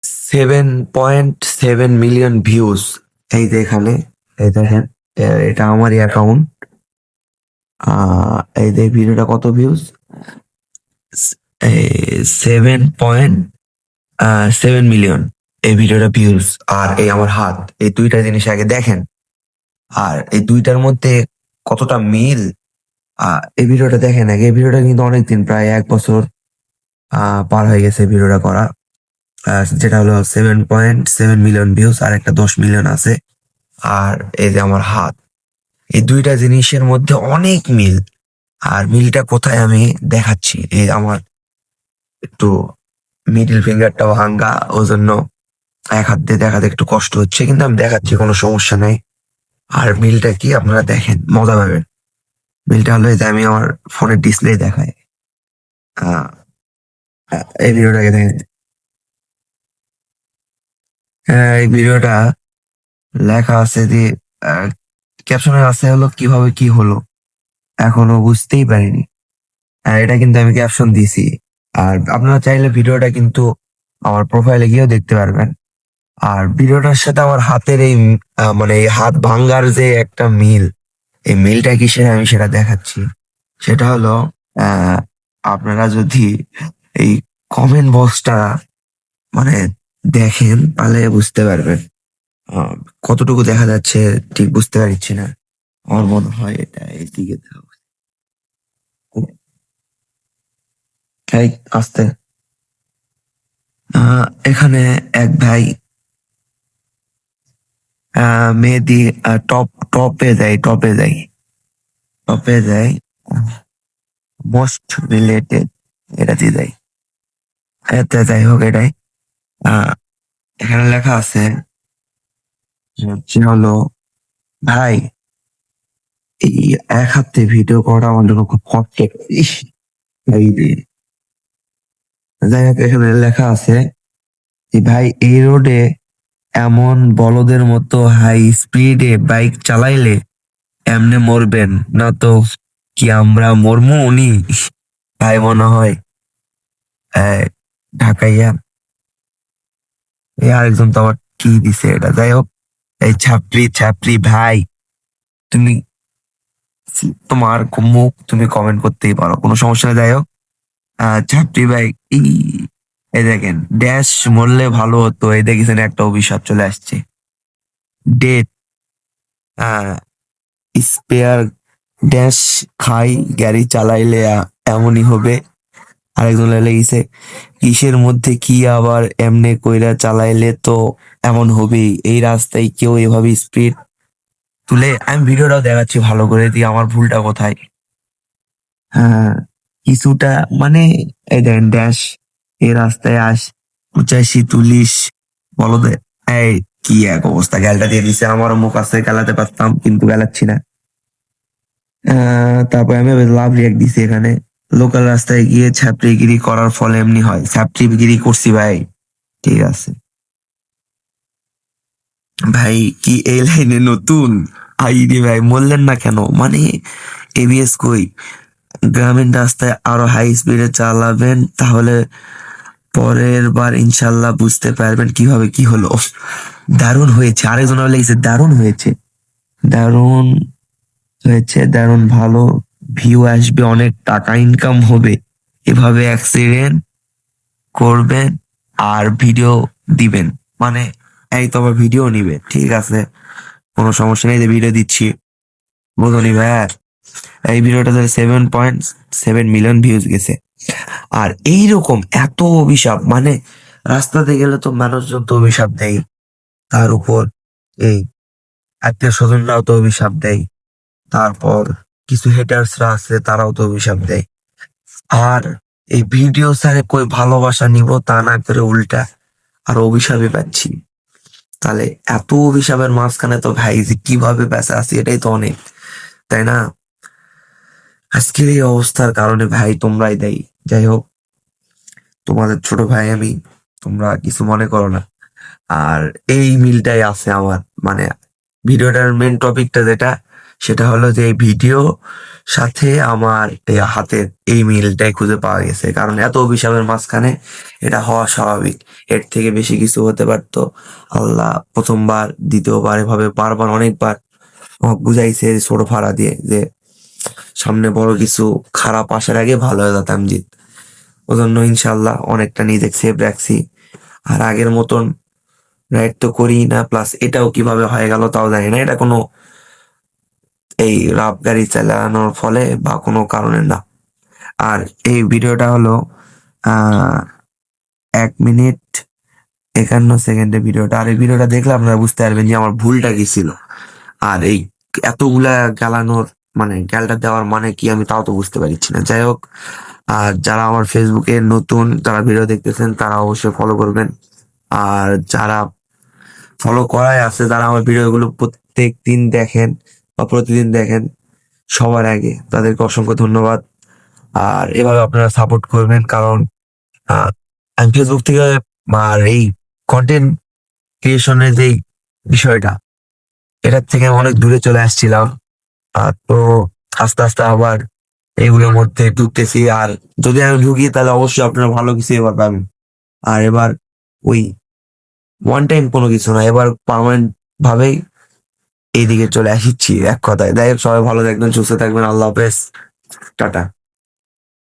7.7 million views. এই যে এখানে, এই দেখেন, এটা আমারই অ্যাকাউন্ট। এই যে ভিডিওটা কত ভিউজ, 7.7 মিলিয়ন এই ভিডিওটা ভিউজ। আর এই আমার হাত, এই দুইটা জিনিস আগে দেখেন। আর এই দুইটার মধ্যে কতটা মিল, এই ভিডিওটা দেখেন আগে। এই ভিডিওটা কিন্তু অনেকদিন, প্রায় 1 বছর পার হয়ে গেছে ভিডিওটা করা। যেটা হলো 7.7 মিলিয়ন ভিউজ, আর একটা 10 মিলিয়ন আছে। আর এই যে আমার হাত, এই দুইটা জিনিসের মধ্যে অনেক মিল। আর মিলটা কোথায় আমি দেখাচ্ছি, এই আমার একটু মিডল ফিঙ্গারটা ভাঙ্গা, ওই জন্য এক হাত দিয়ে দেখাতে একটু কষ্ট হচ্ছে, কিন্তু আমি দেখাচ্ছি, কোনো সমস্যা নেই। আর মিলটা কি আপনারা দেখেন, মজা পাবেন। মিলটা হলো এই যে আমি আমার ফোনের ডিসপ্লে দেখাই। আহ, এই ভিডিওটাকে দেখেন। এই ভিডিওটা লেখা আছে যে, ক্যাপশনে আছে হলো কিভাবে কি হলো, এখনো বুঝতেই পারিনি। আর এটা কিন্তু আমি ক্যাপশন দিছি। আর আপনারা চাইলে ভিডিওটা কিন্তু আমার প্রোফাইলে গিয়েও দেখতে পারবেন। আর ভিডিওটার সাথে আমার হাতের এই মানে এই হাত ভাঙ্গার যে একটা মিল, এই মিলটা কিসের আমি সেটা দেখাচ্ছি। সেটা হলো, আহ আপনারা যদি এই কমেন্ট বক্সটা মানে দেখেন, তাহলে বুঝতে পারবেন। আহ, কতটুকু দেখা যাচ্ছে ঠিক বুঝতে পারছি না। আমার মনে হয় এটা এইদিকে দাও। এই আস্তে, এখানে এক ভাই মেহেদি, টপে দেয় মোস্ট রিলেটেড, এটা দিয়ে দেয়। এতে যাই হোক, এটাই আহ, এখানে লেখা আছে যে হলো, ভাই এই এক হাতে ভিডিও করা আমার জন্য খুব কষ্ট। ইস, এই রে। যাই হোক, এখানে লেখা আছে যে ভাই এই রোডে এমন বলদের মতো হাই স্পিডে বাইক চালাইলে এমনে মরবেন না তো কি আমরা মরমু উনি। ভাই মনে হয় আহ, ঢাকাইয়া। এই আরেকজন তো আবার কি দিছে এটা, যাই হোক। এই ছাপরি ছাপরি ভাই, তুমি তোমার মুখ তুমি কমেন্ট করতেই পারো, কোনো সমস্যা নেই। যাই হোক, ছাপরি ভাই, এই এই দেখেন, ড্যাশ মরলে ভালো হতো, এই দেখেছেন একটা অভিশাপ চলে আসছে। ডেট, স্পেয়ার ড্যাশ খাই, গাড়ি চালাইলে এমনই হবে। আরেকজন লেগেছে, কিসের মধ্যে কি আবার এমনে কইরা চালাইলে তো এমন হবেই, এই রাস্তায় কেউ এভাবে স্পিড তুলে। আমি ভিডিওটাও দেখাচ্ছি ভালো করে দিয়ে আমার ভুলটা কোথায়। হ্যাঁ, কিছুটা মানে, এই দেখেন ড্যাশ, এই রাস্তায় 85 তুলিস বলদে। এই কি এক অবস্থা, গ্যালটা দিয়ে দিছে। আমারও মুখ আছে, গালাতে পারতাম কিন্তু গালাচ্ছি না। তারপর আমি লাভ রিয়াক্ট দিছি এখানে, লোকাল রাস্তায় গিয়ে ছাত্রীগিরি করার ফলে এমনি হয়। ছাত্রীগিরি করছি ভাই, ঠিক আছে। ভাই কি এই লাইনে নতুন? আইরে ভাই, বললেন না কেন? মানে এবিএস কই, গ্রামীণ রাস্তায় আরো হাই স্পিডে চালাবেন, তাহলে পরের বার ইনশাল্লাহ বুঝতে পারবেন কিভাবে কি হলো। দারুণ হয়েছে, আরেকজন লিখেছে দারুণ হয়েছে, দারুণ হয়েছে, দারুণ ভালো ভিউ আসবে, অনেক টাকা ইনকাম হবে, এভাবে অ্যাক্সিডেন্ট করবেন আর ভিডিও দিবেন। মানে এই তো আবার ভিডিও নিবে, ঠিক আছে, কোনো সমস্যা নেই, যে ভিডিও দিচ্ছি। বুঝলি ভাইয়া, এই ভিডিওটাতে 7.7 মিলিয়ন ভিউজ গেছে। আর এইরকম এত অভিশাপ, মানে রাস্তাতে গেলে তো মানুষজন তো অভিশাপ দেয়, তার উপর এই আত্মীয় স্বজনরাও তো অভিশাপ দেয়, তারপর কিছু হেটার্সরা আছে তারাও তো অভিশাপ দেয়। আর এই ভিডিও স্যারে কই ভালোবাসা নিব, তা না করে উল্টা আর অভিশাপই পাচ্ছি। তাহলে এত অভিশাপের মাঝখানে তো ভাই যে কিভাবে বেঁচে আছি, এটাই তো অনেক, তাই না? আজকের এই অবস্থার কারণে ভাই তোমরাই দেয়। যাই হোক, তোমাদের ছোট ভাই আমি, তোমরা কিছু মনে করো না। আর এই মিলটাই আছে আমার, মানে ভিডিওটার মেন টপিকটা যেটা, সেটা হলো যে এই ভিডিও সাথে আমার এই হাতের এই মিলটাই খুঁজে পাওয়া গেছে, কারণ এত অভিশাপের মাঝখানে এটা হওয়া স্বাভাবিক। এর থেকে বেশি কিছু হতে পারতো। আল্লাহ প্রথমবার, দ্বিতীয়বার, এভাবে বারবার অনেকবার আমাকে বুঝাইছে ছোট ফাড়া দিয়ে যে সামনে বড় কিছু খারাপ আসার আগে ভালো হয়ে যেতাম জিত। ওজন্য ইনশাল্লাহ অনেকটা নিজেকে সেভ রাখছি। আর আগের মতন রাইড তো করি না, প্লাস এটাও কিভাবে হয়ে গেল তাও জানি না। এটা কোনো এই রাফ গাড়ি চালানোর ফলে বা কোনো কারণে না। আর এই ভিডিওটা হলো 1 মিনিট 51 সেকেন্ডের ভিডিওটা। আর এই ভিডিওটা দেখলে আপনারা বুঝতে পারবেন যে আমার ভুলটা কি ছিল। আর এই এতগুলা গালানোর মানে গ্যালটা দেওয়ার মানে কি আমি তাও তো বুঝতে পারছি না। যাই হোক, আর যারা আমার ফেসবুকে নতুন যারা ভিডিও দেখতেছেন তারা অবশ্যই ফলো করবেন। আর যারা ফলো করাই আছে, যারা আমার ভিডিওগুলো প্রত্যেক দিন দেখেন বা প্রতিদিন দেখেন, সবার আগে তাদেরকে অসংখ্য ধন্যবাদ। আর এভাবে আপনারা সাপোর্ট করবেন, কারণ আহ, আমি ফেসবুক থেকে আর এই কন্টেন্ট ক্রিয়েশনের যেই বিষয়টা, এটার থেকে আমি অনেক দূরে চলে আসছিলাম। তো আস্তে আস্তে আবার এগুলোর মধ্যে ঢুকতেছি। আর যদি আমি ঢুকি তাহলে অবশ্যই আপনারা ভালো কিছু এবার পাবেন। আর এবার ওই ওয়ান টাইম কোনো কিছু না, এবার পার্মানেন্ট ভাবেই এইদিকে চলে আসছি এক কথায়। যাই হোক, সবাই ভালো থাকবেন, সুস্থ থাকবেন। আল্লাহ হাফেজ, টাটা।